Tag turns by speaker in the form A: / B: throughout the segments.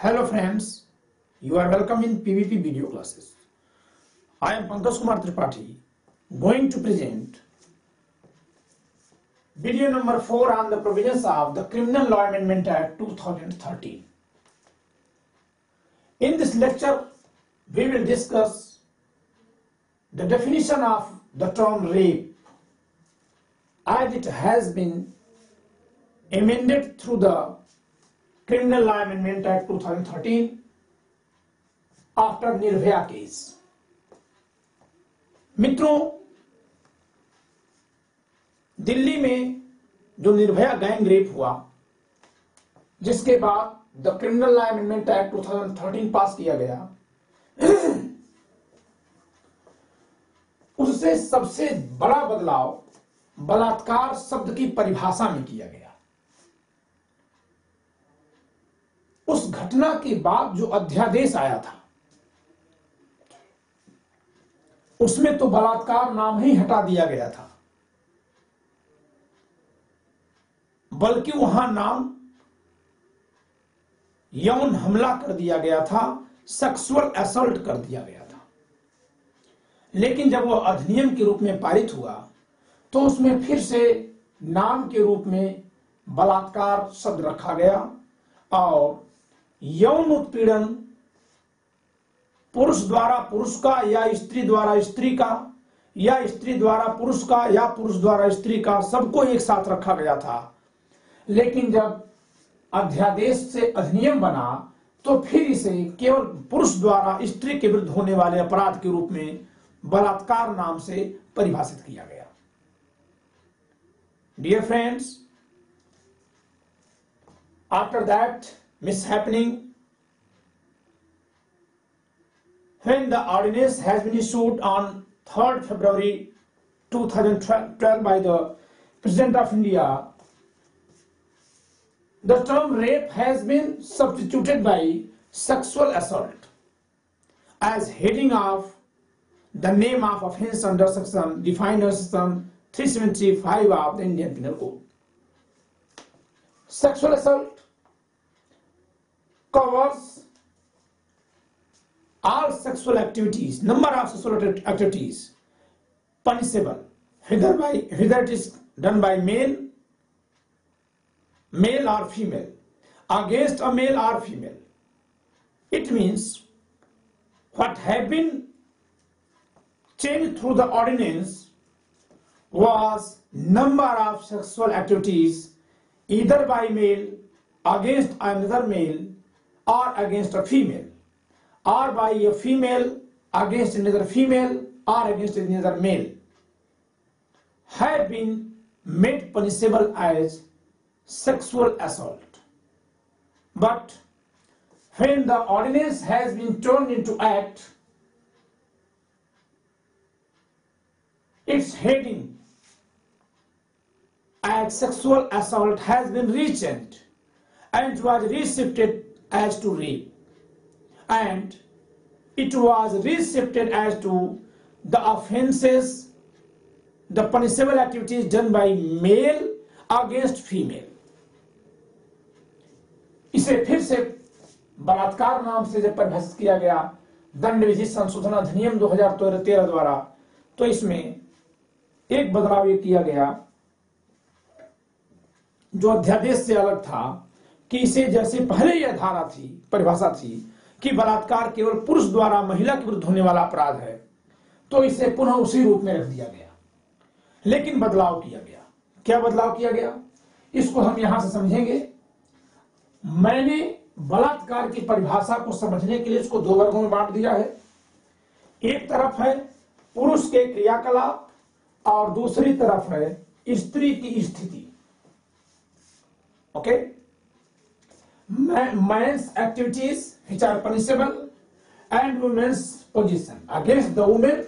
A: Hello friends, you are welcome in PVP video classes. I am Pankaj Kumar Tripathi going to present video number 4 on the provisions of the Criminal Law Amendment Act 2013. In this lecture, we will discuss the definition of the term rape as it has been amended through the Criminal Law Amendment Act 2013 after Nirbhaya case. मित्रों, दिल्ली में जो Nirbhaya gang rape हुआ, जिसके बाद the criminal law amendment act 2013 पास किया गया, उससे सबसे बड़ा बदलाव बलात्कार शब्द की परिभाषा में किया गया। उस घटना के बाद जो अध्यादेश आया था, उसमें तो बलात्कार नाम ही हटा दिया गया था, बल्कि वहां नाम यौन हमला कर दिया गया था, सेक्सुअल असॉल्ट कर दिया गया था। लेकिन जब वह अधिनियम के रूप में पारित हुआ तो उसमें फिर से नाम के रूप में बलात्कार शब्द रखा गया और यौन उत्पीड़न पुरुष द्वारा पुरुष का या स्त्री द्वारा स्त्री का या स्त्री द्वारा पुरुष का या पुरुष द्वारा स्त्री का, सबको एक साथ रखा गया था। लेकिन जब अध्यादेश से अधिनियम बना तो फिर इसे केवल पुरुष द्वारा स्त्री के विरुद्ध होने वाले अपराध के रूप में बलात्कार नाम से परिभाषित किया गया। Dear friends, after that mishappening, when the ordinance has been issued on 3rd February 2012 by the President of India, the term rape has been substituted by sexual assault as heading of the name of offence under section defined under section 375 of the Indian Penal Code. Sexual assault covers all sexual activities, number of sexual activities punishable, whether it is done by male or female, against a male or female. It means what have been changed through the ordinance was number of sexual activities either by male against another male or against a female, or by a female against another female or against another male, have been made punishable as sexual assault. But when the ordinance has been turned into act, its heading as sexual assault has been rechanged and was reshifted as to rape, and it was reshifted as to the offences, the punishable activities done by male against female. इसे फिर से बलात्कार नाम से जब परिभाषित किया गया दंड विधि संशोधन अधिनियम 2013 द्वारा, तो इसमें एक बदलाव ये किया गया जो अध्यादेश से अलग था कि इसे जैसे पहले यह धारा थी, परिभाषा थी कि बलात्कार केवल पुरुष द्वारा महिला के विरुद्ध होने वाला अपराध है, तो इसे पुनः उसी रूप में रख दिया गया। लेकिन बदलाव किया गया। क्या बदलाव किया गया, इसको हम यहां से समझेंगे। मैंने बलात्कार की परिभाषा को समझने के लिए इसको दो वर्गों में बांट दिया है। एक तरफ है पुरुष के क्रियाकलाप और दूसरी तरफ है स्त्री की स्थिति। Okay, men's activities which are punishable and women's position against the woman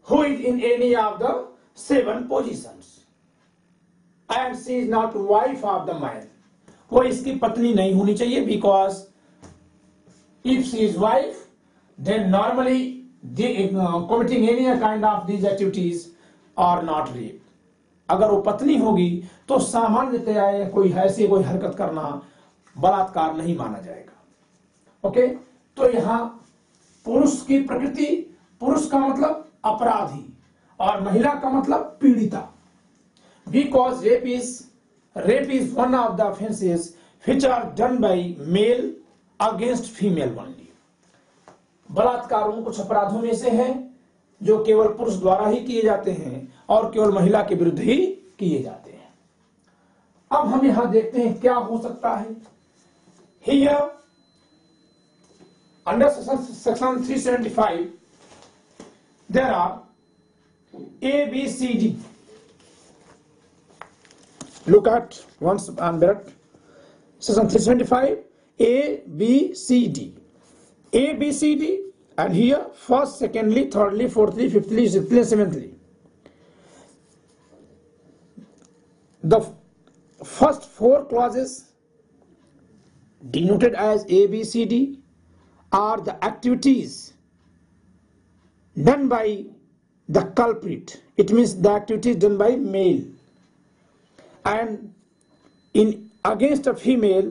A: who is in any of the 7 positions and she is not wife of the man. वो इसकी पत्नी नहीं होनी चाहिए, because if she is wife then normally committing any kind of these activities are not rape. अगर वो पत्नी होगी तो सामान्यतया कोई ऐसी कोई हरकत करना बलात्कार नहीं माना जाएगा। ओके, तो यहां पुरुष की प्रकृति, पुरुष का मतलब अपराधी और महिला का मतलब पीड़िता। Because rape is one of the offences which are done by male against female only. बलात्कार उन कुछ अपराधों में से है जो केवल पुरुष द्वारा ही किए जाते हैं और केवल महिला के विरुद्ध ही किए जाते हैं। अब हम यहां देखते हैं क्या हो सकता है। Here, under section 375, there are A, B, C, D. Look at once and better. Section 375, A, B, C, D. A, B, C, D, and here first, secondly, thirdly, fourthly, fifthly, sixthly, seventhly. The first four clauses denoted as A, B, C, D are the activities done by the culprit. It means the activities done by male and in against a female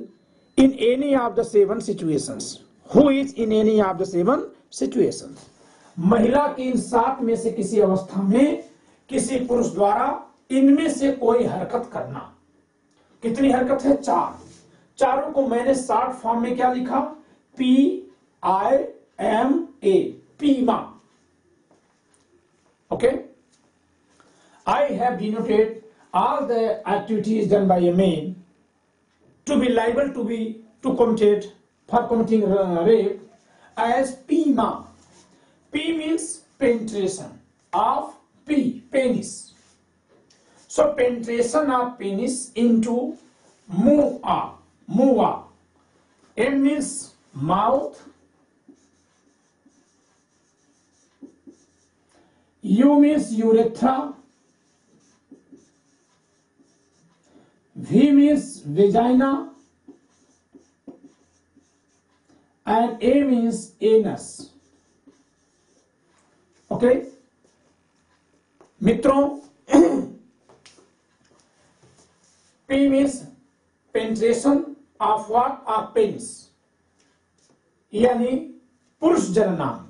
A: in any of the 7 situations. Who is in any of the 7 situations? महिला की इन 7 में से किसी अवस्था में किसी पुरुष द्वारा इनमें से कोई हरकत करना। कितनी हरकत है? 4। चारों को मैंने शॉर्ट फॉर्म में क्या लिखा? PIMA, Pima. Okay, I have denoted all the activities done by a man to be liable to committing rape as PIMA. P means penetration of penis. So penetration of penis into MUA. M means mouth, U means urethra, V means vagina, and A means anus. Okay, मित्रों, P means penetration of what? Of penis, यानी पुरुष जननांग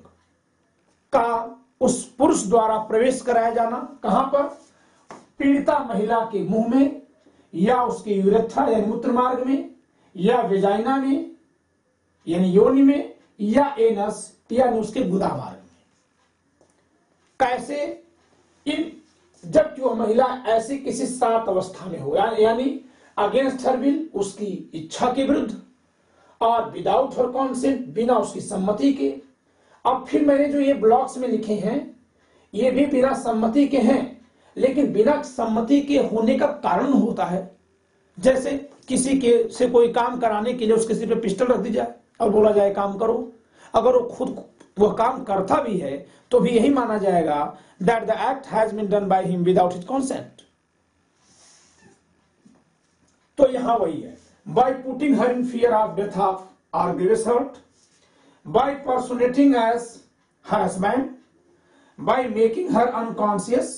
A: का उस पुरुष द्वारा प्रवेश कराया जाना। कहां पर? पीड़िता महिला के मुंह में, या उसके यूरेथ्रा यानी मूत्र मार्ग में, या वेजाइना में यानी योनि में, या एनस यानी उसके गुदा मार्ग में। कैसे? जबकि वह महिला ऐसी किसी 7 अवस्था में हो, यानी अगेंस्ट हर विल, उसकी इच्छा के विरुद्ध, और विदाउट हर कॉन्सेंट, बिना उसकी सम्मति के। अब फिर मैंने जो ये ब्लॉक्स में लिखे हैं ये भी बिना सम्मति के हैं, लेकिन बिना सम्मति के होने का कारण होता है। जैसे किसी के से कोई काम कराने के लिए उसके सिर पे पिस्टल रख दी जाए और बोला जाए काम करो। अगर वो खुद वह काम करता भी है तो भी यही माना जाएगा that the act has been done by him without his consent. तो यहां वही है, by putting her in fear of death or grievous hurt, by personating as harassment, by making her unconscious,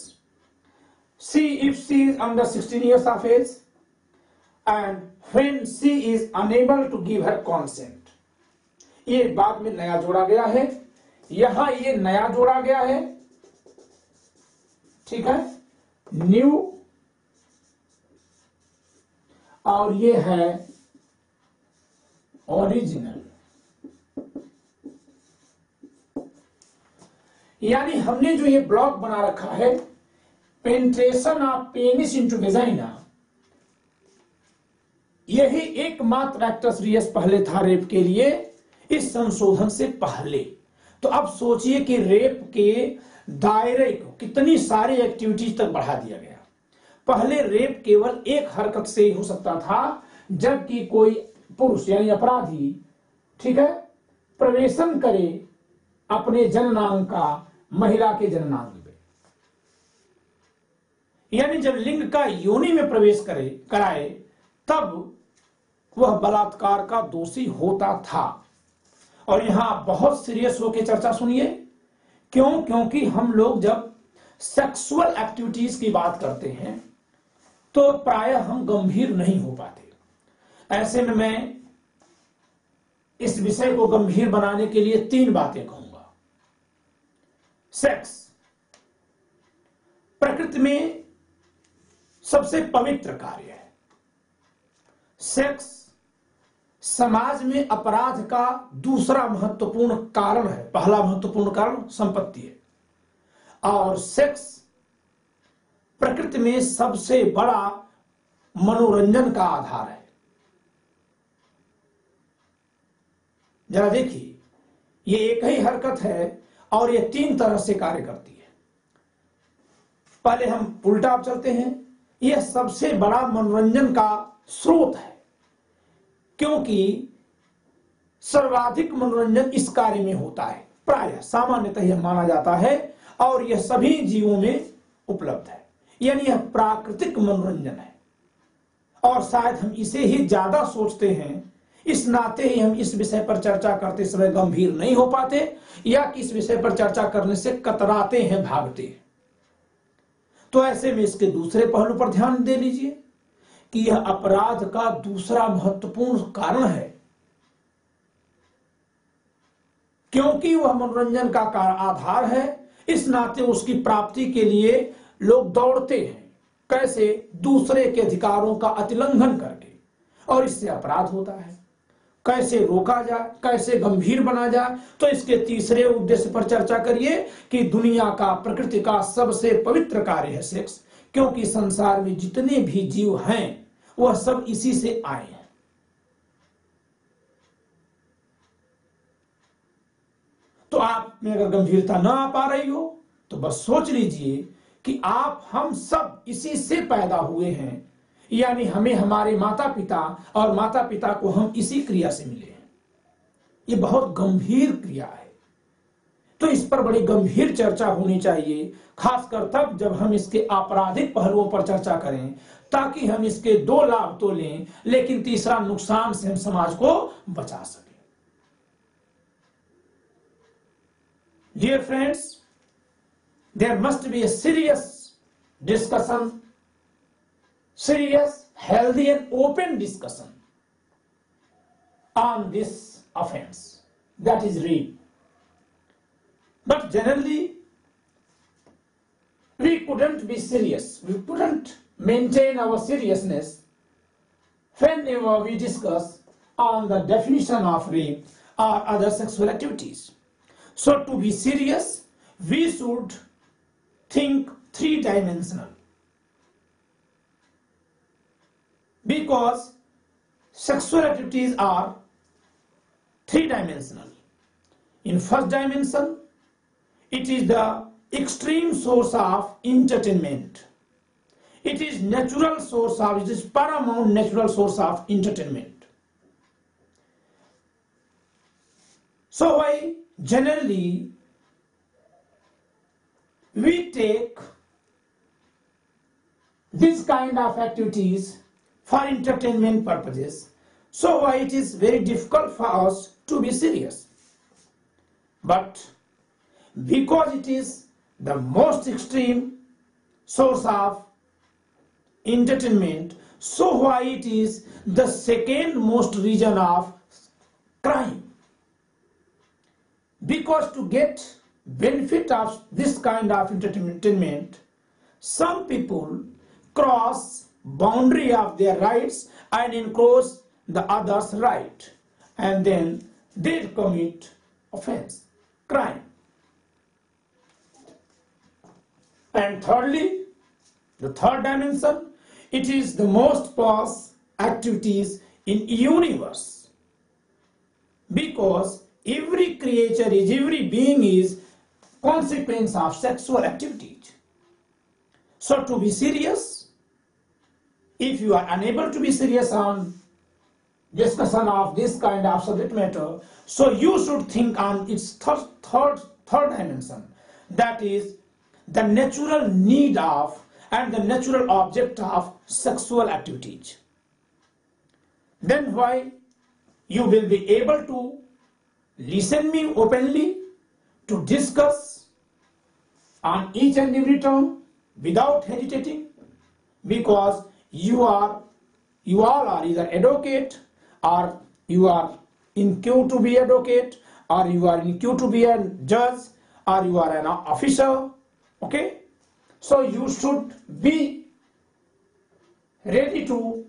A: see if she is under 16 years of age, and when she is unable to give her consent. ये बाद में नया जोड़ा गया है, यहां ये नया जोड़ा गया है, ठीक है, न्यू, और ये है ओरिजिनल। यानी हमने जो ये ब्लॉक बना रखा है, penetration of penis into vagina, यही एकमात्र एक्टस रियस पहले था रेप के लिए, इस संशोधन से पहले। तो अब सोचिए कि रेप के दायरे को कितनी सारी एक्टिविटीज तक बढ़ा दिया गया। पहले रेप केवल एक हरकत से ही हो सकता था, जबकि कोई पुरुष यानी अपराधी, ठीक है, प्रवेशन करे अपने जननांग का महिला के जननांग में, यानी जब लिंग का योनि में प्रवेश कराए तब वह बलात्कार का दोषी होता था। और यहां बहुत सीरियस होकर चर्चा सुनिए, क्यों? क्योंकि हम लोग जब सेक्सुअल एक्टिविटीज की बात करते हैं तो प्रायः हम गंभीर नहीं हो पाते। ऐसे में मैं इस विषय को गंभीर बनाने के लिए 3 बातें कहूंगा। सेक्स प्रकृति में सबसे पवित्र कार्य है। सेक्स समाज में अपराध का दूसरा महत्वपूर्ण कारण है। पहला महत्वपूर्ण कारण संपत्ति है, और सेक्स प्रकृति में सबसे बड़ा मनोरंजन का आधार है। जरा देखिए, ये एक ही हरकत है और ये 3 तरह से कार्य करती है। पहले हम उल्टा चलते हैं। यह सबसे बड़ा मनोरंजन का स्रोत है, क्योंकि सर्वाधिक मनोरंजन इस कार्य में होता है। प्रायः सामान्यतः यह माना जाता है और यह सभी जीवों में उपलब्ध है, यानी यह प्राकृतिक मनोरंजन है। और शायद हम इसे ही ज्यादा सोचते हैं, इस नाते ही हम इस विषय पर चर्चा करते समय गंभीर नहीं हो पाते, या कि इस विषय पर चर्चा करने से कतराते हैं, भागते हैं। तो ऐसे में इसके दूसरे पहलू पर ध्यान दे लीजिए कि यह अपराध का दूसरा महत्वपूर्ण कारण है, क्योंकि वह मनोरंजन का आधार है। इस नाते उसकी प्राप्ति के लिए लोग दौड़ते हैं। कैसे? दूसरे के अधिकारों का अतिलंघन करके, और इससे अपराध होता है। कैसे रोका जाए, कैसे गंभीर बना जाए? तो इसके तीसरे उद्देश्य पर चर्चा करिए कि दुनिया का, प्रकृति का सबसे पवित्र कार्य है सेक्स, क्योंकि संसार में जितने भी जीव हैं वह सब इसी से आए हैं। तो आप में अगर गंभीरता ना आ पा रही हो तो बस सोच लीजिए कि आप, हम सब इसी से पैदा हुए हैं, यानी हमें हमारे माता पिता और माता पिता को हम इसी क्रिया से मिले हैं। ये बहुत गंभीर क्रिया है, तो इस पर बड़ी गंभीर चर्चा होनी चाहिए, खासकर तब जब हम इसके आपराधिक पहलुओं पर चर्चा करें, ताकि हम इसके 2 लाभ तो लें, लेकिन तीसरा नुकसान से हम समाज को बचा सकें। Dear friends, there must be a serious discussion, serious, healthy and open discussion on this offense, that is rape. But generally we couldn't be serious, we couldn't maintain our seriousness whenever we discuss on the definition of rape or other sexual activities. So to be serious, we should think 3-dimensional, because sexual activities are 3-dimensional. In first dimension, it is the extreme source of entertainment. It is natural source of, it is paramount natural source of entertainment. So why generally we take this kind of activities for entertainment purposes, so why it is very difficult for us to be serious. But because it is the most extreme source of entertainment, so why it is the second most reason of crime. Because to get benefit of this kind of entertainment, some people cross boundary of their rights and encroach the other's right, and then they commit offense, crime. And thirdly, the third dimension, it is the most past activities in universe, because every creature is, every being is consequence of sexual activities. So to be serious, if you are unable to be serious on discussion of this kind of subject matter, so you should think on its third dimension, that is the natural need of and the natural object of sexual activities. Then why you will be able to listen me openly, to discuss on each and every term without hesitating, because you all are either advocate or you are in queue to be advocate, or you are in queue to be a judge, or you are an officer. Okay, so you should be ready to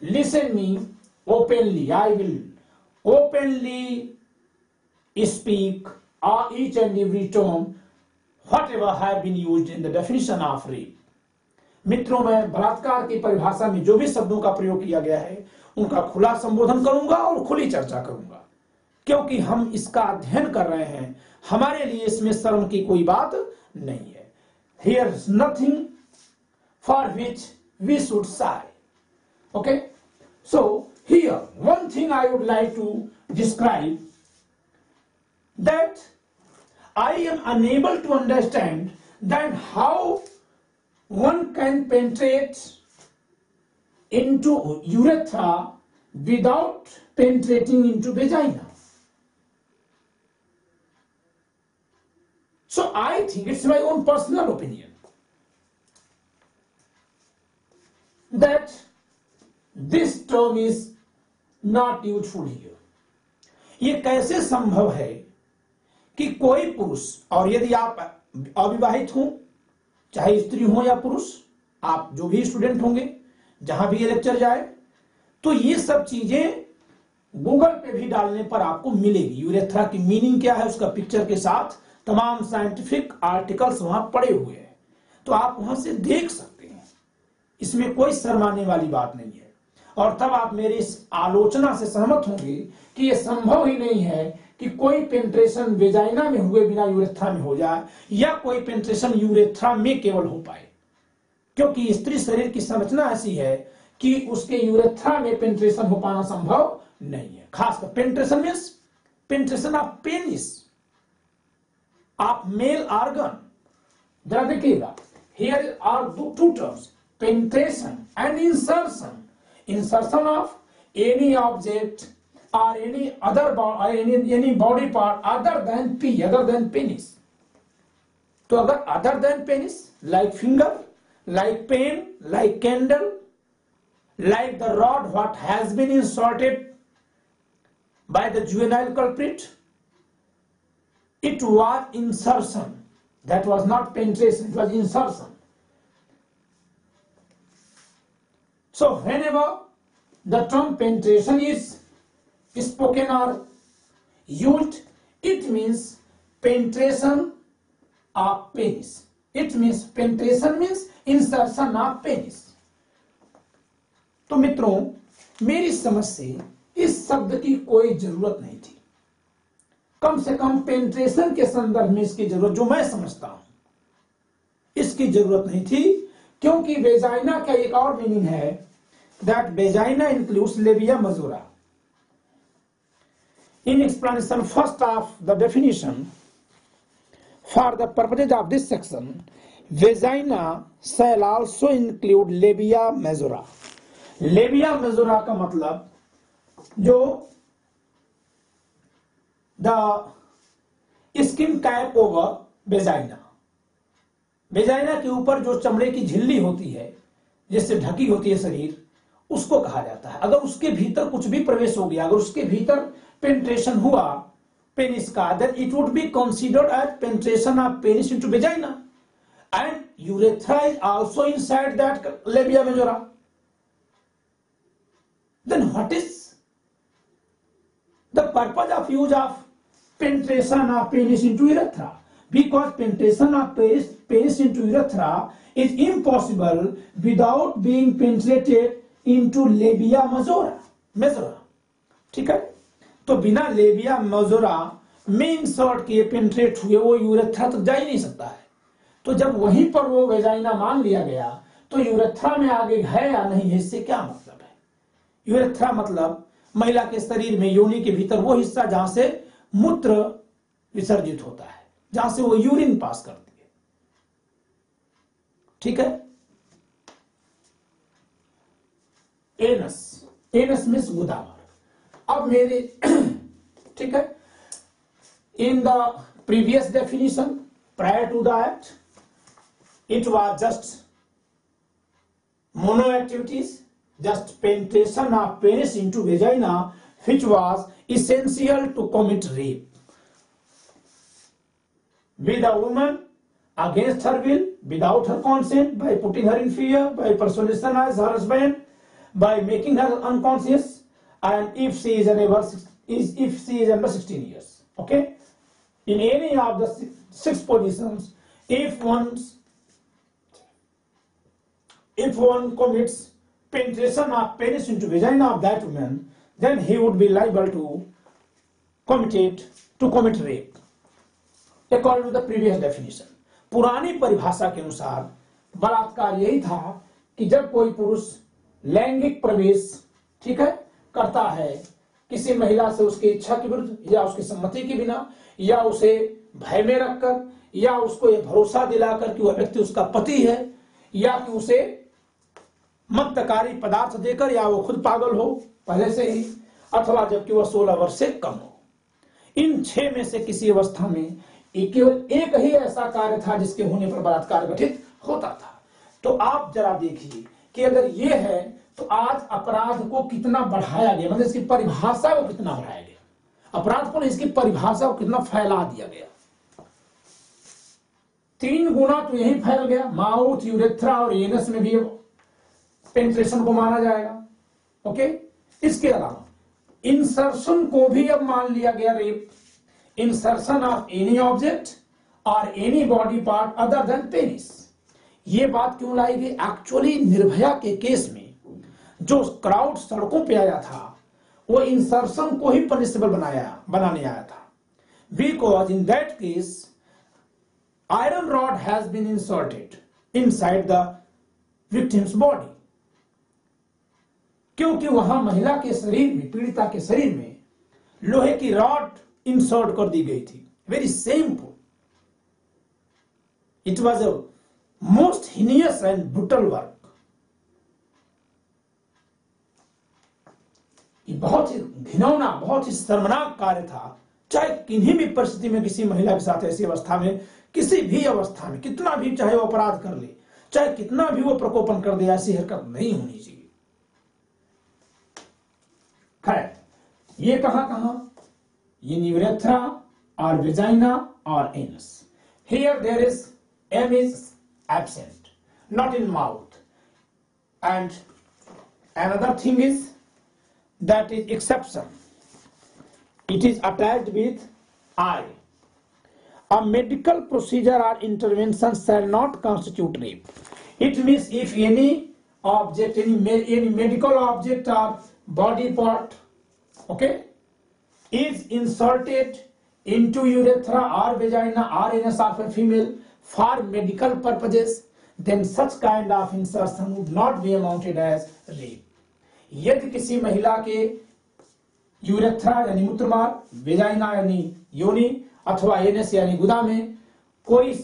A: listen me openly. I will openly speak each and every term whatever have been used in the definition of rape. मित्रों, मैं बलात्कार की परिभाषा में जो भी शब्दों का प्रयोग किया गया है उनका खुला संबोधन करूंगा और खुली चर्चा करूंगा, क्योंकि हम इसका अध्ययन कर रहे हैं। हमारे लिए इसमें शर्म की कोई बात नहीं है। Here is nothing for which we should sigh. Okay, so here one thing I would like to describe, that I am unable to understand that how one can penetrate into urethra without penetrating into vagina. So I think, it's my own personal opinion, that this term is not useful here. ये कैसे संभव है कि कोई पुरुष, और यदि आप अविवाहित हो, चाहे स्त्री हो या पुरुष, आप जो भी स्टूडेंट होंगे, जहां भी ये लेक्चर जाए, तो ये सब चीजें गूगल पे भी डालने पर आपको मिलेगी। यूरेथ्रा की मीनिंग क्या है उसका पिक्चर के साथ तमाम साइंटिफिक आर्टिकल्स वहां पड़े हुए हैं, तो आप वहां से देख सकते हैं। इसमें कोई शर्माने वाली बात नहीं है। और तब आप मेरी इस आलोचना से सहमत होंगे कि यह संभव ही नहीं है कि कोई पेंट्रेशन वेजाइना में हुए बिना यूरेथ्रा में हो जाए, या कोई पेंट्रेशन यूरेथ्रा में केवल हो पाए, क्योंकि स्त्री शरीर की संरचना ऐसी है कि उसके यूरेथ्रा में पेंट्रेशन हो पाना संभव नहीं है। खासकर penetration means penetration of penis of male organ. जरा देखिएगा, here are two terms, penetration and insertion. Insertion of any object or any other any body part other than penis. तो अगर other than penis, like finger, like pen, like candle, like the rod what has been inserted by the juvenile culprit, it was insertion. That was not penetration, it was insertion. So whenever the term penetration is spoken or used, it means penetration of penis. It means penetration means insertion of penis. तो मित्रों, मेरी समझ से इस शब्द की कोई जरूरत नहीं थी। कम से कम पेंट्रेशन के संदर्भ में इसकी जरूरत, जो मैं समझता हूं, इसकी जरूरत नहीं थी, क्योंकि वेजाइना का एक और मीनिंग है, that vagina includes labia majora. In explanation first of the definition, for the purposes of this section, vagina shall also include labia majora. Labia majora का मतलब जो the skin cap over vagina, vagina के ऊपर जो चमड़े की झिल्ली होती है, जिससे ढकी होती है शरीर, उसको कहा जाता है। अगर उसके भीतर कुछ भी प्रवेश हो गया, अगर उसके भीतर पेंट्रेशन हुआ पेनिस का, then it would be considered as penetration of penis into vagina, and urethra is also inside that labia majora. Then what is the purpose of use of penetration of penis into urethra? Because penetration of penis into urethra is impossible without being penetrated into labia majora. ठीक है, तो बिना लेबिया मजोरा में insert किए penetrate हुए वो urethra तक जा ही नहीं सकता है। तो जब वहीं पर वो वेजाइना मान लिया गया, तो यूरेथ्रा में आगे है या नहीं है, इससे क्या मतलब है? यूरेथ्रा मतलब महिला के शरीर में योनि के भीतर वो हिस्सा जहां से मूत्र विसर्जित होता है, जहां से वो यूरिन पास करती है। ठीक है, एनस मींस गुदावर। अब मेरे ठीक है, in the previous definition prior to that it was just mono activities, just penetration of penis into vagina which was essential to commit rape. With a woman against her will, without her consent, by putting her in fear, by persuasion as her husband, by making her unconscious, and if she is under 16 years. Okay? In any of the six positions, if one commits penetration of penis into vagina of that woman, then he would be liable to commit rape, according to the previous definition. पुरानी परिभाषा के अनुसार बलात्कार यही था कि जब कोई पुरुष लैंगिक प्रवेश, ठीक है, करता है किसी महिला से उसकी इच्छा के विरुद्ध या उसकी सम्मति के बिना, या उसे भय में रखकर, या उसको ये भरोसा दिलाकर कि वह व्यक्ति उसका पति है, या कि उसे मत्तकारी पदार्थ देकर, या वो खुद पागल हो पहले से ही, अथवा जबकि वह 16 वर्ष से कम हो। इन 6 में से किसी अवस्था में केवल एक ही ऐसा कार्य था जिसके होने पर बलात्कार गठित होता था। तो आप जरा देखिए कि अगर ये है तो आज अपराध को कितना बढ़ाया गया, मतलब इसकी परिभाषा को कितना बढ़ाया गया, अपराध को इसकी परिभाषा को कितना फैला दिया गया। 3 गुना तो यही फैल गया, माउथ, यूरेथ्रा और एनस में भी पेनिट्रेशन को माना जाएगा। ओके, इसके अलावा इंसर्शन को भी अब मान लिया गया rape. Insertion of any object और any body part other than penis. ये बात क्यों लाई गई? एक्चुअली निर्भया के केस में जो क्राउड सड़कों पे आया था वो इंसर्शन को ही पनिशेबल बनाने आया था, because in that case iron rod has been inserted inside the victim's body, क्योंकि वहां महिला के शरीर में, पीड़िता के शरीर में लोहे की रॉड इंसर्ट कर दी गई थी। Very shameful, it was a most heinous and brutal work. ये बहुत ही घिनौना, बहुत ही शर्मनाक कार्य था। चाहे किन्हीं भी परिस्थिति में किसी महिला के साथ ऐसी अवस्था में, किसी भी अवस्था में, कितना भी चाहे वो अपराध कर ले, चाहे कितना भी वो प्रकोपन कर दे, ऐसी हरकत नहीं होनी चाहिए। खैर, ये कहां in urethra or vagina or anus. Here there is M is absent, not in mouth. And another thing is that is exception. It is attached with I. A medical procedure or intervention shall not constitute rape. It means if any object, any medical object or body part, okay, is inserted into urethra or vagina or anus of a female for medical purposes, then such kind of insertion would not be amounted as rape. यदि किसी महिला के urethra यानी मूत्रमार्ग, vagina यानी योनि, अथवा anus यानी गुदा में कोई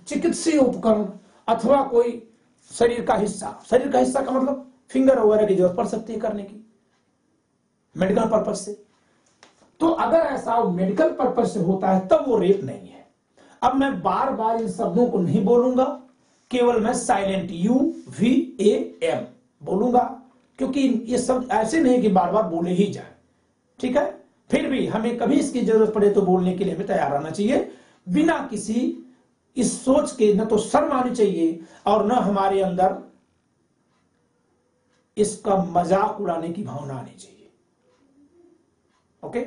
A: चिकित्सीय उपकरण अथवा कोई शरीर का हिस्सा का मतलब फिंगर वगैरह की जरूरत पड़ सकती है करने की मेडिकल पर्पज से, तो अगर ऐसा मेडिकल पर्पज से होता है तब वो रेप नहीं है। अब मैं बार बार इन शब्दों को नहीं बोलूंगा, केवल मैं साइलेंट UVAM बोलूंगा, क्योंकि ये शब्द ऐसे नहीं कि बार बार बोले ही जाए, ठीक है। फिर भी हमें कभी इसकी जरूरत पड़े तो बोलने के लिए हमें तैयार रहना चाहिए, बिना किसी इस सोच के न तो शर्म आनी चाहिए और न हमारे अंदर इसका मजाक उड़ाने की भावना आनी चाहिए। Okay.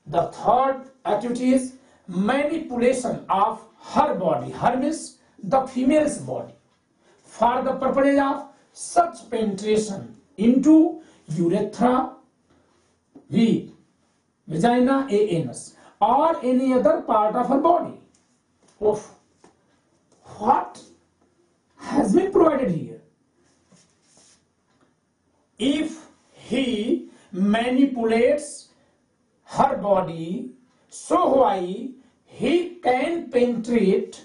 A: The third activity is manipulation of her body. Her means the female's body for the purpose of such penetration into urethra, vagina, anus, or any other part of her body. Of what has been provided here? If he manipulates her body so why he can penetrate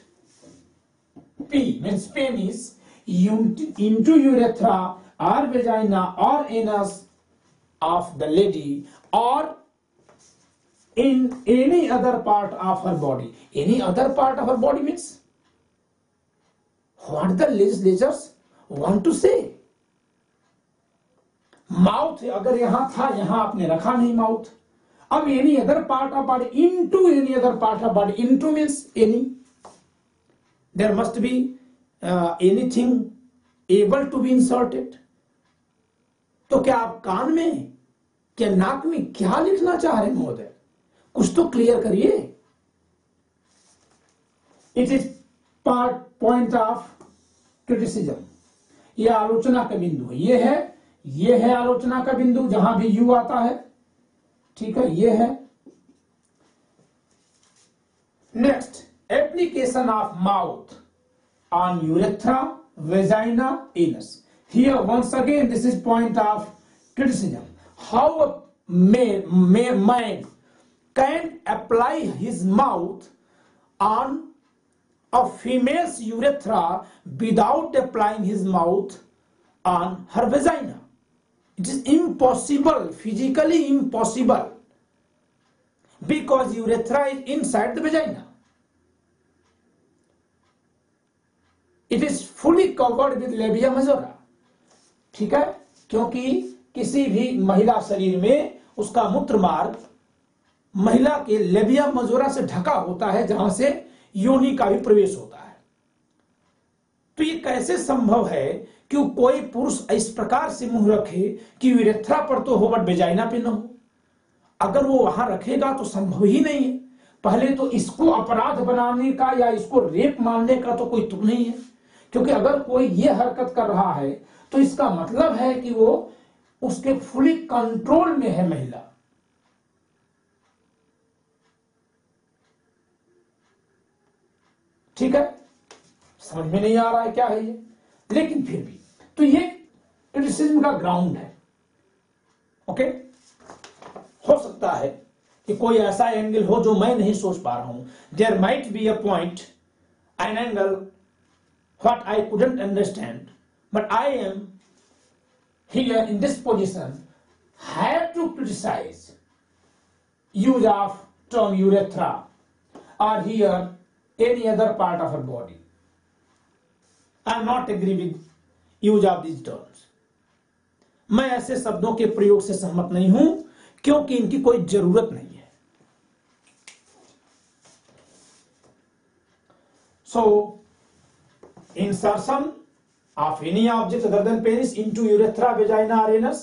A: P means penis into urethra or vagina or anus of the lady or in any other part of her body. Any other part of her body means what the legislators want to say. Mouth अगर यहां था, यहां आपने रखा नहीं mouth. अब any other part of body into any other part of body, into means any, there must be anything able to be inserted. तो क्या आप कान में, क्या नाक में क्या लिखना चाह रहे महोदय? कुछ तो क्लियर करिए। It is part point of criticism, यह आलोचना का बिंदु है। ये है आलोचना का बिंदु, जहां भी यू आता है, ठीक है, ये है। Next, application of mouth on urethra, vagina, anus. Here once again this is point of criticism. How a man can apply his mouth on a female's urethra without applying his mouth on her vagina? It is impossible, physically impossible, because urethra is inside the vagina. It is fully covered with labia majora. ठीक है, क्योंकि किसी भी महिला शरीर में उसका मूत्र मार्ग महिला के लेबिया मजोरा से ढका होता है, जहां से योनि का भी प्रवेश होता है। तो ये कैसे संभव है कि कोई पुरुष इस प्रकार से मुंह रखे कि यूरेथ्रा पर तो हो बट वेजाइना पे न हो? अगर वो वहां रखेगा तो संभव ही नहीं है। पहले तो इसको अपराध बनाने का या इसको रेप मानने का तो कोई तुक नहीं है, क्योंकि अगर कोई ये हरकत कर रहा है तो इसका मतलब है कि वो उसके फुली कंट्रोल में है महिला। ठीक है, समझ में नहीं आ रहा है क्या है ये, लेकिन फिर भी तो ये क्रिटिसिज्म का ग्राउंड है। ओके, हो सकता है कि कोई ऐसा एंगल हो जो मैं नहीं सोच पा रहा हूं। There might be a point, an angle what I couldn't understand, but I am here in this position have to criticize use of term urethra or here any other part of her body. I am not agree with use of these terms. मैं ऐसे शब्दों के प्रयोग से सहमत नहीं हूं, क्योंकि इनकी कोई जरूरत नहीं है। So insertion of any object other than penis into urethra, vagina or anus,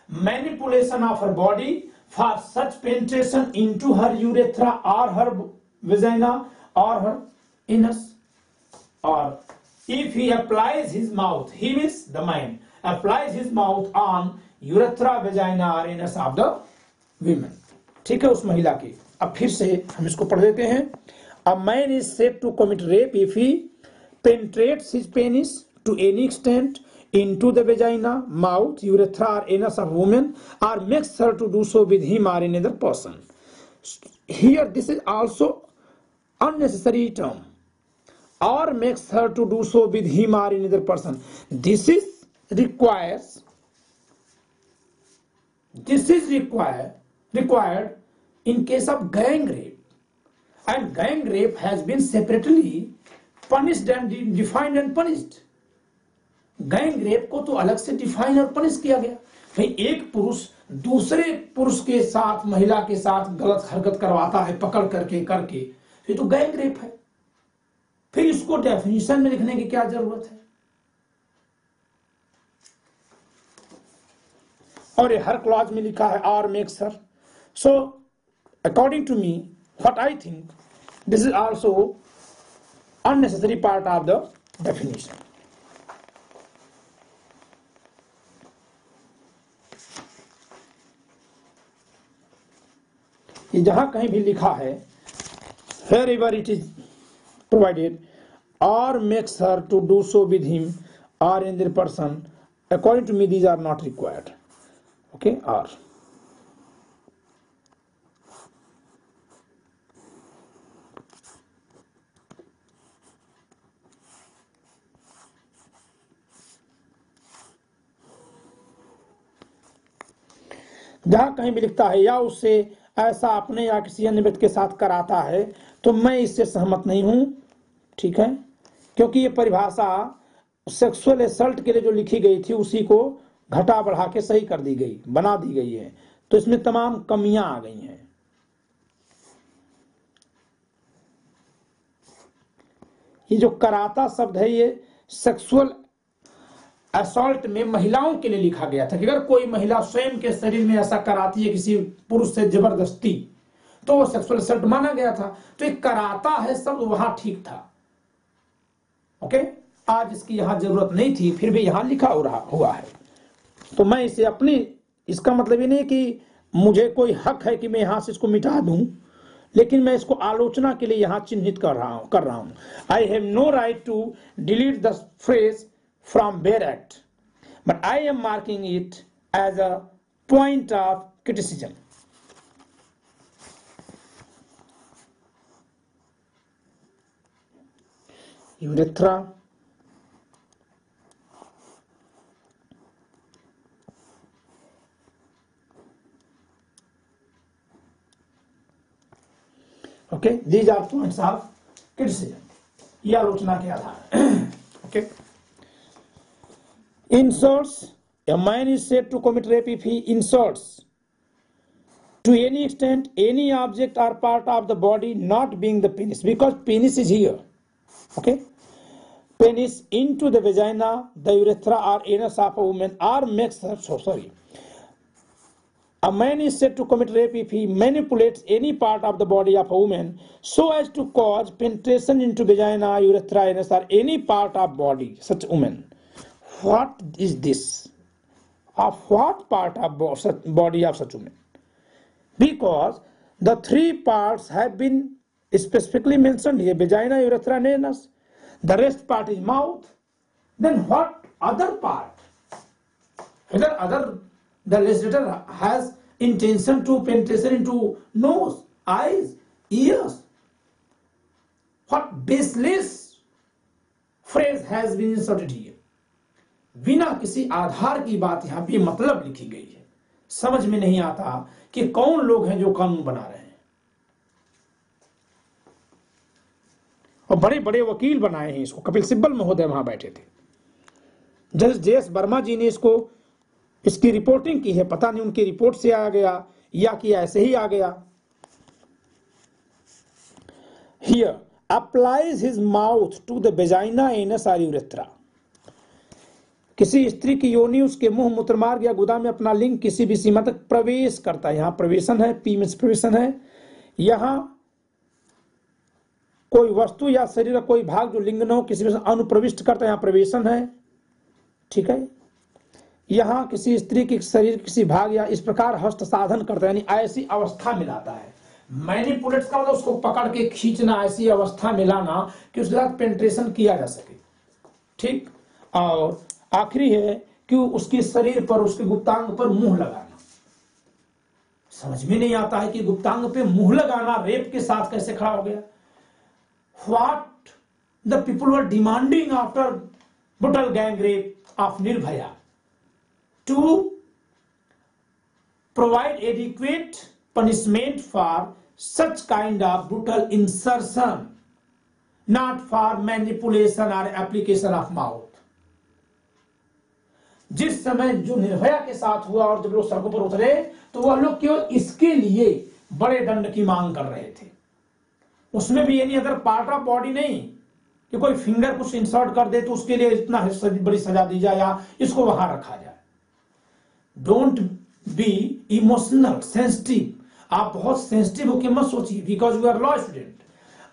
A: manipulation of her body for such penetration into her urethra or her vagina or her anus, or if he applies his mouth, he means the man applies his mouth on urethra, vagina or anus of the women, ठीक है, उस महिला की। अब फिर से हम इसको पढ़ देते हैं। A man is said to commit rape if he penetrates his penis to any extent into the vagina, mouth, urethra or anus of woman, or makes her to do so with him or another person. Here this is also unnecessary term, or makes her to do so with him or another person. This is required in case of gang rape, and gang rape has been separately punished and defined and punished. Gang rape को तो अलग से define और punish किया गया। भाई एक पुरुष दूसरे पुरुष के साथ, महिला के साथ गलत हरकत करवाता है पकड़ करके करके, ये तो गैंग रेप है। फिर इसको डेफिनेशन में लिखने की क्या जरूरत है? और ये हर क्लॉज में लिखा है और makes her. So according to me what I think this is also unnecessary part of the definition. ये जहां कहीं भी लिखा है wherever it is provided or makes her to do so with him or another person, according to me these are not required. Okay, or जहां कहीं भी लिखता है या उससे ऐसा अपने या किसी अन्य व्यक्ति के साथ कराता है, तो मैं इससे सहमत नहीं हूं। ठीक है, क्योंकि ये परिभाषा सेक्सुअल असल्ट के लिए जो लिखी गई थी उसी को घटा बढ़ा के सही कर दी गई, बना दी गई है, तो इसमें तमाम कमियां आ गई हैं। ये जो कराता शब्द है ये सेक्सुअल असॉल्ट में महिलाओं के लिए लिखा गया था कि अगर कोई महिला स्वयं के शरीर में ऐसा कराती है किसी पुरुष से जबरदस्ती, तो वो सेक्सुअल असॉल्ट माना गया था। तो एक कराता है शब्द वहां ठीक था। ओके, आज इसकी यहां जरूरत नहीं थी, फिर भी यहां लिखा हुआ है। तो मैं इसे अपनी, इसका मतलब ये नहीं कि मुझे कोई हक है कि मैं यहां से इसको मिटा दूं, लेकिन मैं इसको आलोचना के लिए यहां चिन्हित कर रहा हूं। I have no right to delete the phrase from bare act, but I am marking it as a point of criticism. Urethra, okay, these are points of criticism, ये आलोचना के आधार। Okay, insults, a man is said to commit rape if he insults to any extent any object or part of the body not being the penis, because penis is here. Okay, penis into the vagina, the urethra or anus of a woman, or makes her a man is said to commit rape if he manipulates any part of the body of a woman so as to cause penetration into vagina, urethra, anus or any part of body such woman. What is this? Of what part of body of such woman? Because the three parts have been specifically mentioned here: vagina, urethra, and anus. The rest part is mouth. Then what other part? Whether the legislator has intention to penetration into nose, eyes, ears. What baseless phrase has been inserted here? बिना किसी आधार की बात यहां पे मतलब लिखी गई है। समझ में नहीं आता कि कौन लोग हैं जो कानून बना रहे हैं, और बड़े बड़े वकील बनाए हैं इसको। कपिल सिब्बल महोदय वहां बैठे थे, जज जे.एस. वर्मा जी ने इसकी रिपोर्टिंग की है। पता नहीं उनकी रिपोर्ट से आ गया या कि ऐसे ही आ गया। Here applies his mouth to the vagina, anus or urethra. किसी स्त्री की योनि, उसके मुंह, मूत्रमार्ग या गुदा में अपना लिंग किसी भी सीमा तक प्रवेश करता है। यहां प्रवेशन है, पी में प्रवेशन है। यहां कोई वस्तु या शरीर का कोई भाग जो लिंग न हो किसी में अनुप्रविष्ट करता है, यहां प्रवेशन है। ठीक है, यहां किसी स्त्री के शरीर किसी भाग या इस प्रकार हस्त साधन करता है, यानी ऐसी अवस्था में लाता है। मैनिपुलेट का मतलब उसको पकड़ के खींचना, ऐसी अवस्था में लाना कि उसके साथ पेंट्रेशन किया जा सके। ठीक, और आखिरी है कि उसके शरीर पर, उसके गुप्तांग पर मुंह लगाना। समझ में नहीं आता है कि गुप्तांग पे मुंह लगाना रेप के साथ कैसे खड़ा हो गया। What the people were demanding after brutal gang rape of Nirbhaya, to provide adequate punishment for such kind of brutal insertion, not for manipulation or application of mouth. जिस समय जो निर्भया के साथ हुआ और जब लोग सड़कों पर उतरे तो वह लोग केवल इसके लिए बड़े दंड की मांग कर रहे थे। उसमें भी यानी अगर पार्ट ऑफ बॉडी नहीं कि कोई फिंगर कुछ इंसर्ट कर दे तो उसके लिए इतना बड़ी सजा दी जाए या इसको वहां रखा जाए। Don't be emotional sensitive. आप बहुत सेंसिटिव होकर मत सोचिए, because you are law student.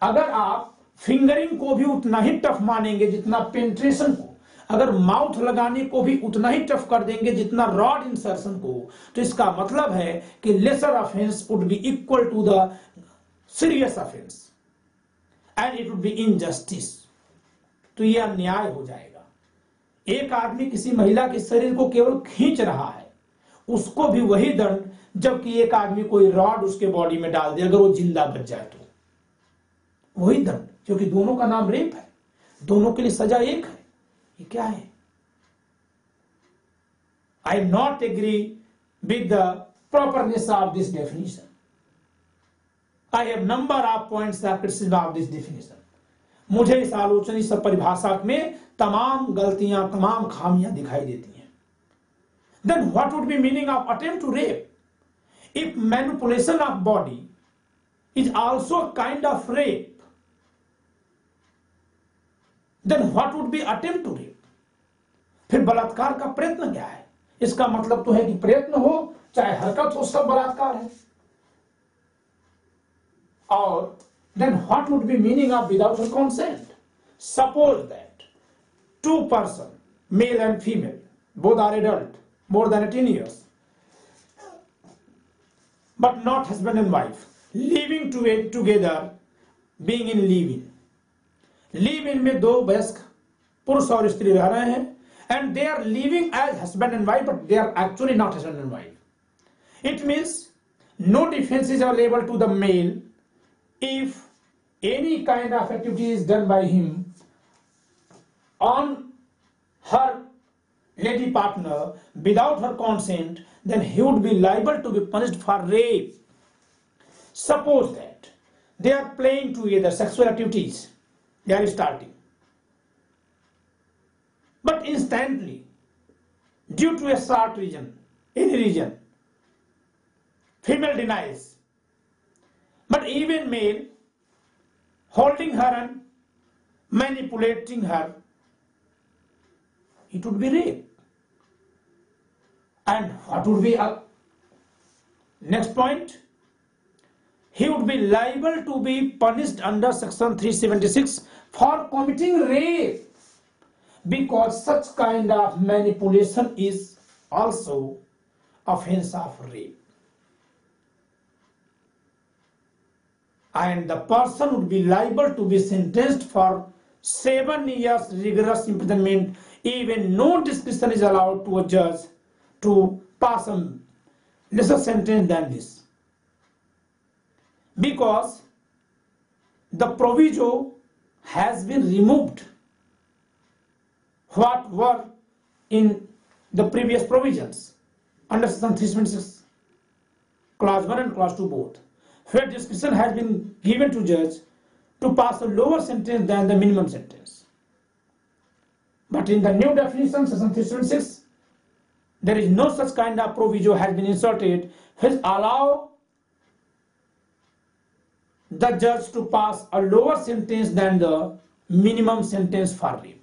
A: अगर आप फिंगरिंग को भी उतना ही टफ मानेंगे जितना पेंट्रेशन को, अगर माउथ लगाने को भी उतना ही टफ कर देंगे जितना रॉड इंसर्शन को, तो इसका मतलब है कि lesser offence would be equal to the serious offence and it would be injustice. तो यह अन्याय हो जाएगा। एक आदमी किसी महिला के शरीर को केवल खींच रहा है, उसको भी वही दंड जबकि एक आदमी कोई रॉड उसके बॉडी में डाल दे, अगर वो जिंदा बच जाए तो वही दंड, क्योंकि दोनों का नाम रेप है, दोनों के लिए सजा एक है। ये क्या है? I am not agree with the properness of this definition. I have number of points of criticism of this definition. मुझे इस आलोचना, इस परिभाषा में तमाम गलतियां, तमाम खामियां दिखाई देती हैं। Then what would be meaning of attempt to rape? If manipulation of body is also a kind of rape, then what would be attempt to rape? फिर बलात्कार का प्रयत्न क्या है? इसका मतलब तो है कि प्रयत्न हो चाहे हरकत हो, सब बलात्कार है. और then what would be meaning of without her consent? Suppose that two person, male and female, both are adult, more than 18 years, but not husband and wife, living together, being in live-in. Live-in में दो वयस्क पुरुष और स्त्री रह रहे हैं, and they are living as husband and wife, but they are actually not husband and wife. It means no defense is available to the male if any kind of activity is done by him on her lady partner without her consent, then he would be liable to be punished for rape. Suppose that they are playing together, sexual activities, they are starting. But instantly, due to a short reason, any reason, female denies. But even male, holding her and manipulating her, it would be rape. And what would be next point? He would be liable to be punished under section 376 for committing rape, because such kind of manipulation is also offense of rape. And the person would be liable to be sentenced for 7 years rigorous imprisonment. Even no discretion is allowed to a judge to pass a lesser sentence than this, because the proviso has been removed what were in the previous provisions under section 376, clause 1 and clause 2 both, where discretion has been given to judge to pass a lower sentence than the minimum sentence. But in the new definition, section 376, there is no such kind of proviso has been inserted which allow the judge to pass a lower sentence than the minimum sentence for rape.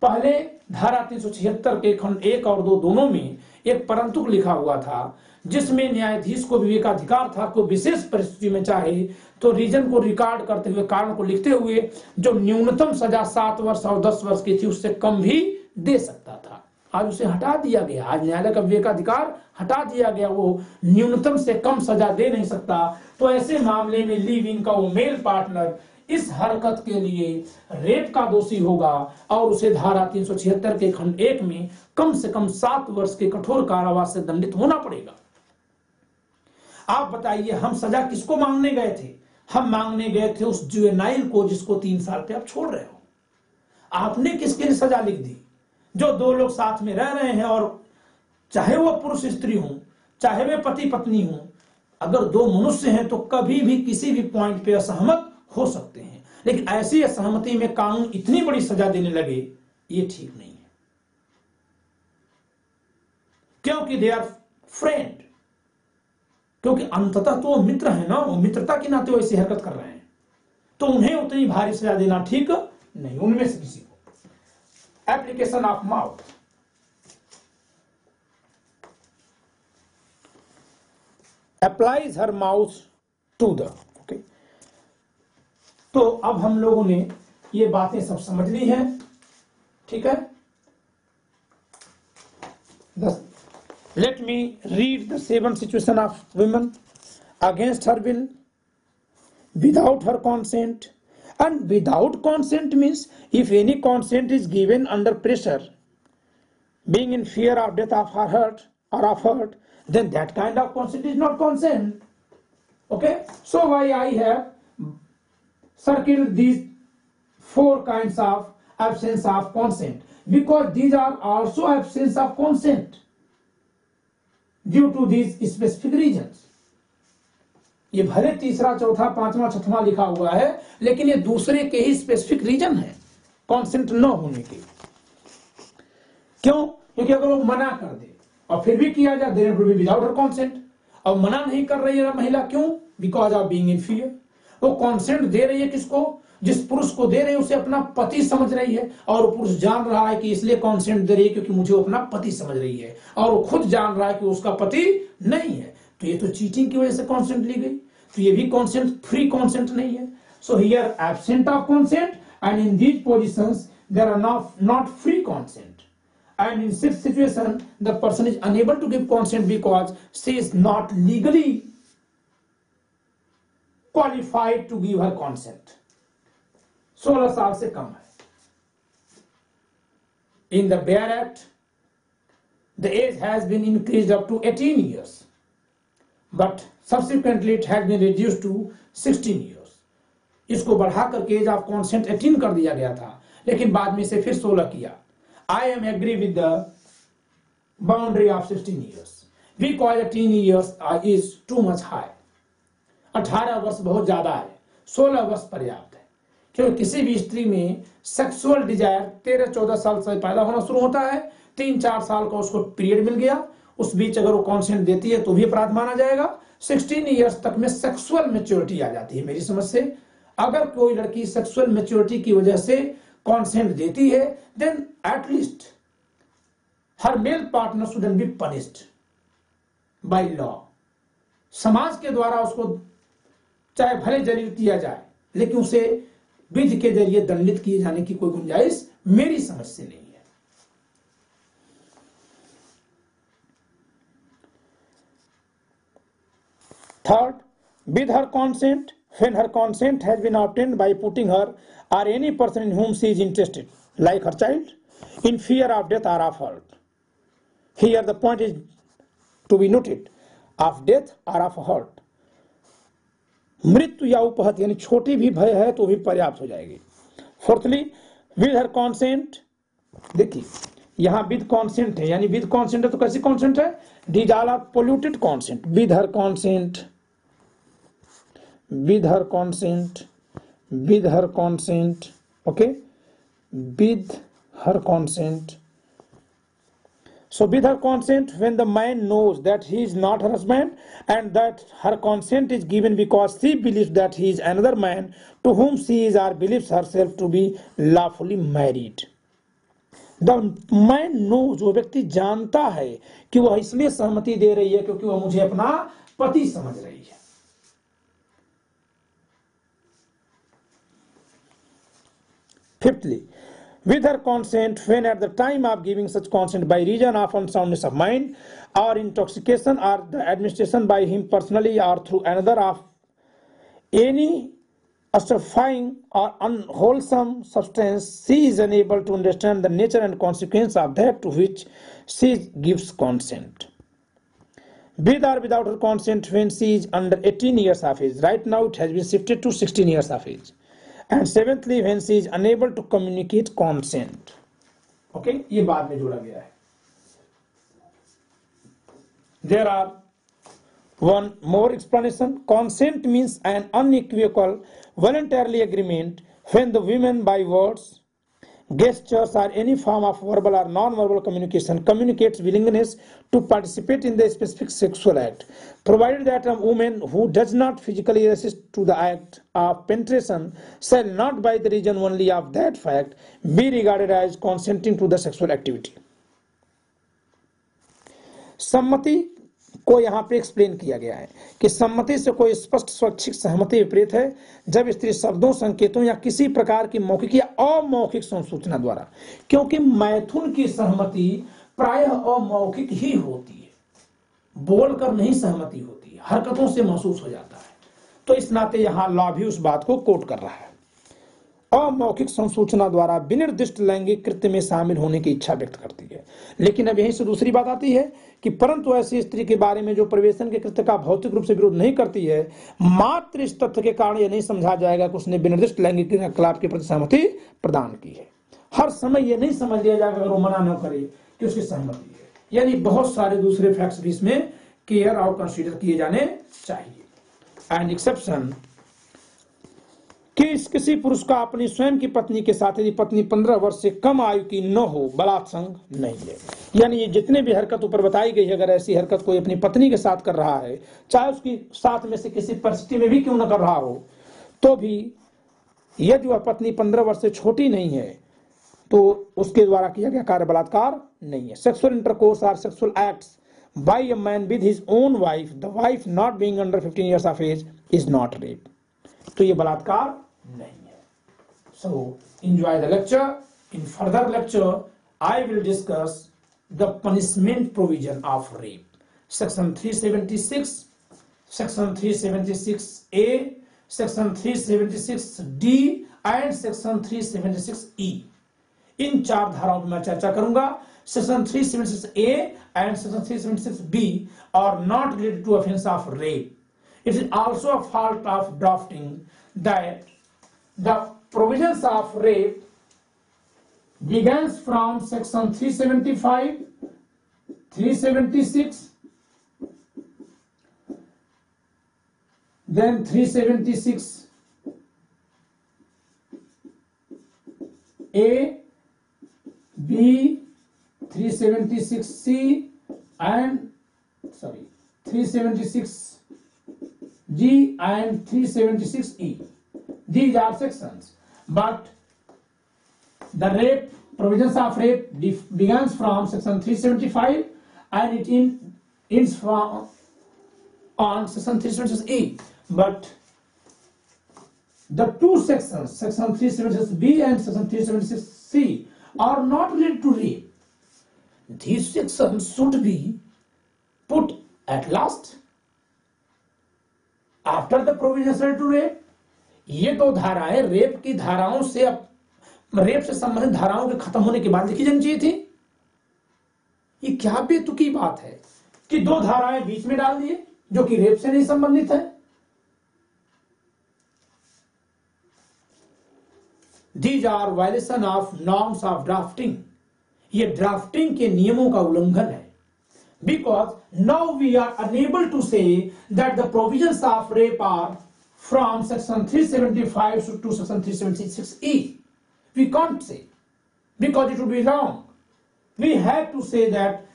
A: पहले धारा 376 के खंड 1 और 2 दोनों में एक परंतु लिखा हुआ था, जिसमें न्यायाधीश को विवेकाधिकार था को विशेष परिस्थिति में चाहे तो रीजन को रिकॉर्ड करते हुए, कारण को लिखते हुए, जो न्यूनतम सजा 7 वर्ष और 10 वर्ष की थी उससे कम भी दे सकता था. आज उसे हटा दिया गया. आज न्यायालय का विवेकाधिकार हटा दिया गया, वो न्यूनतम से कम सजा दे नहीं सकता. तो ऐसे मामले में लिव इन का वो मेल पार्टनर इस हरकत के लिए रेप का दोषी होगा और उसे धारा 376 के खंड 1 में कम से कम 7 वर्ष के कठोर कारावास से दंडित होना पड़ेगा. आप बताइए, हम सजा किसको मांगने गए थे? हम मांगने गए थे उस जुवेनाइल को जिसको 3 साल पे आप छोड़ रहे हो. आपने किसके लिए सजा लिख दी? जो दो लोग साथ में रह रहे हैं और चाहे वो पुरुष स्त्री हो, चाहे वे पति पत्नी हो, अगर दो मनुष्य हैं तो कभी भी किसी भी पॉइंट पे असहमत हो सकते हैं. लेकिन ऐसी असहमति में कानून इतनी बड़ी सजा देने लगे, ये ठीक नहीं है. क्योंकि दे आर फ्रेंड, क्योंकि अंततः तो वो मित्र है ना, वो मित्रता के नाते वो ऐसी हरकत कर रहे हैं, तो उन्हें उतनी भारी सजा देना ठीक नहीं. उनमें से किसी को application of mouth, applies her mouth to the. Okay, तो अब हम लोगों ने ये बातें सब समझ ली हैं. ठीक है, let me read the 7 situation of women against her will, without her consent. And without consent means if any consent is given under pressure, being in fear of death of her hurt or of hurt, then that kind of consent is not consent. Okay, so why I have circled these 4 kinds of absence of consent, because these are also absence of consent due to these specific reasons. ये भले तीसरा, चौथा, पांचवा, छठवां लिखा हुआ है, लेकिन ये दूसरे के ही स्पेसिफिक रीजन है कॉन्सेंट न होने के. क्यों? क्योंकि अगर वो मना कर दे, और फिर भी किया जाए, then it will be without her consent. अब मना नहीं कर रही है महिला, क्यों? Because of being in fear. वो कॉन्सेंट दे रही है किसको? जिस पुरुष को दे रहे हैं उसे अपना पति समझ रही है, और वो पुरुष जान रहा है कि इसलिए कॉन्सेंट दे रही है क्योंकि मुझे वो अपना पति समझ रही है, और वो खुद जान रहा है कि उसका पति नहीं है। तो ये तो चीटिंग की वजह से कॉन्सेंट ली गई, तो ये भी कॉन्सेंट, फ्री कॉन्सेंट नहीं है। So here absent of consent, and in these positions there are not free consent, and in such situation the person is unable to give consent because she is not legally qualified to give her consent। 16 साल से कम है। In the Bare Act the age has been increased up to 18 years, but subsequently it has been reduced to 16 years। इसको बढ़ा करके as of consent 18 कर दिया गया था, लेकिन बाद में से फिर 16 किया। I am agree with the boundary of 16 years because 18 years is too much high। 18 वर्ष बहुत ज्यादा है, 16 वर्ष पर्याप्त है, क्योंकि किसी भी स्त्री में सेक्सुअल डिजायर 13-14 साल से पैदा होना शुरू होता है। 3-4 साल का उसको पीरियड मिल गया, उस बीच अगर वो कॉन्सेंट देती है तो भी अपराध माना जाएगा। 16 ईयर्स तक में सेक्सुअल मैच्योरिटी आ जाती है। मेरी समझ से अगर कोई लड़की सेक्सुअल मैच्योरिटी की वजह से कॉन्सेंट देती है, then at least her male partner shouldn't be punished by law. समाज के द्वारा उसको चाहे भले जलील किया जाए, लेकिन उसे विधि के जरिए दंडित किए जाने की कोई गुंजाइश मेरी समझ से नहीं है। Third, with her consent, when her consent has been obtained by putting her or any person in whom she is interested, like her child, in fear of death or of hurt। Here the point is to be noted, of death or of hurt। मृत्यु या उपहत यानी छोटी भी भय है तो भी पर्याप्त हो जाएगी। फोर्थली, विद हर कॉन्सेंट, देखिए यहां विद कॉन्सेंट है, यानी विद कॉन्सेंट है तो कैसी कॉन्सेंट है? These all are polluted consent. With her consent, with her consent, with her consent, okay, with her consent। So with her consent, when the man knows that he is not her husband and that her consent is given because she believes that he is another man to whom she is or believes herself to be lawfully married। The man knows, वो व्यक्ति जानता है कि वह इसलिए सहमति दे रही है क्योंकि वह मुझे अपना पति समझ रही है। Fifthly, with her consent, when at the time of giving such consent by reason of unsoundness of mind or intoxication or the administration by him personally or through another of any stupefying or unwholesome substance, she is unable to understand the nature and consequence of that to which she gives consent। With or without her consent, when she is under 18 years of age, right now it has been shifted to 16 years of age। And seventhly, when she is unable to communicate consent। Okay, ये बाद में जोड़ा गया है। There are one more explanation। Consent means an unequivocal voluntarily agreement when the women by words, gestures or any form of verbal or non-verbal communication communicates willingness to participate in the specific sexual act, provided that a woman who does not physically resist to the act of penetration shall not by the reason only of that fact be regarded as consenting to the sexual activity। सम्मति को यहाँ पे explain किया गया है कि सम्मति से कोई स्पष्ट स्वैच्छिक सहमति विपरीत है जब स्त्री शब्दों, संकेतों या किसी प्रकार की मौखिक या अमौखिक संसूचना द्वारा, क्योंकि मैथुन की सहमति प्रायः अमौखिक ही होती है, बोलकर नहीं सहमति होती है, हरकतों से महसूस हो जाता है। तो इस नाते यहां लॉ भी उस बात को कोट कर रहा है। अमौखिक संसूचना द्वारा विनिर्दिष्ट लैंगिक कृत्य में शामिल होने की इच्छा व्यक्त करती है। लेकिन अब यहीं से दूसरी बात आती है कि परंतु ऐसी स्त्री के बारे में जो प्रवेशन के कृत्य का भौतिक रूप से विरोध नहीं करती है, मात्र इस तथ्य के कारण यह नहीं समझा जाएगा कि उसने विनिर्दिष्ट लैंगिक क्रियाकलाप के प्रति सहमति प्रदान की है। हर समय यह नहीं समझ लिया जाएगा अगर वो मना न करे कि उसकी सहमति है, यानी बहुत सारे दूसरे फैक्ट्स भी इसमें केयर और कंसीडर किए जाने चाहिए। एंड एक्सेप्शन कि किसी पुरुष का अपनी स्वयं की पत्नी के साथ यदि पत्नी 15 वर्ष से कम आयु की न हो बलात्संग नहीं ले। यानी ये जितने भी हरकत ऊपर बताई गई है, अगर ऐसी हरकत कोई अपनी पत्नी के साथ कर रहा है, चाहे उसकी साथ में से किसी परिस्थिति में भी क्यों न कर रहा हो, तो भी यदि वह पत्नी 15 वर्ष से छोटी नहीं है तो उसके द्वारा किया गया कार्य बलात्कार नहीं है। Sexual intercourse or sexual acts by a man with his own wife, the wife not being under 15 years of age is not rape. तो ये बलात्कार नहीं है। So enjoy the lecture. In further lecture, I will discuss the punishment provision of rape. Section 376, Section 376A, Section 376D and Section 376E. इन 4 धाराओं पर मैं चर्चा करूंगा। Section 376A and Section 376B are not related to offense of rape. It is also a fault of drafting that the provisions of rape begins from Section 375, 376, then 376A, B, 376C and 376G and 376E. These are sections, but the rape provisions of rape begins from Section 375 and it ends from on Section 376E. But the two sections, Section 376B and Section 376C, are not related to rape. These sections should be put at last after the provisions related to rape. ये 2 धाराएं rape की धाराओं से, rape से संबंधित धाराओं के खत्म होने के बाद लिखी जानी चाहिए थी। ये क्या बेतुकी बात है कि 2 धाराएं बीच में डाल दिए जो कि रेप से नहीं संबंधित है। These are violation of norms of drafting. ये ड्राफ्टिंग के नियमों का उल्लंघन है। Because now we are unable to say that the provisions of rape are from Section 375 to Section 376E. We can't say because it would be wrong. We have to say that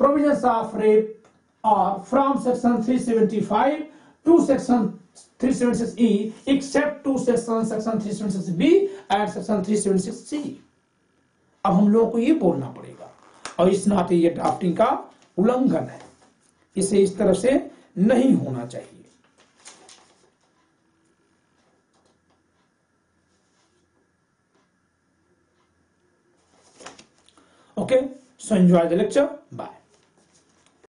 A: provisions of rape are from Section 375 to Section 376E except to Section 376B and Section 376C. अब हम लोगों को ये बोलना पड़ेगा और इस नाते ये ड्राफ्टिंग का उल्लंघन है। इसे इस तरह से नहीं होना चाहिए। Okay, so enjoy the lecture. Bye.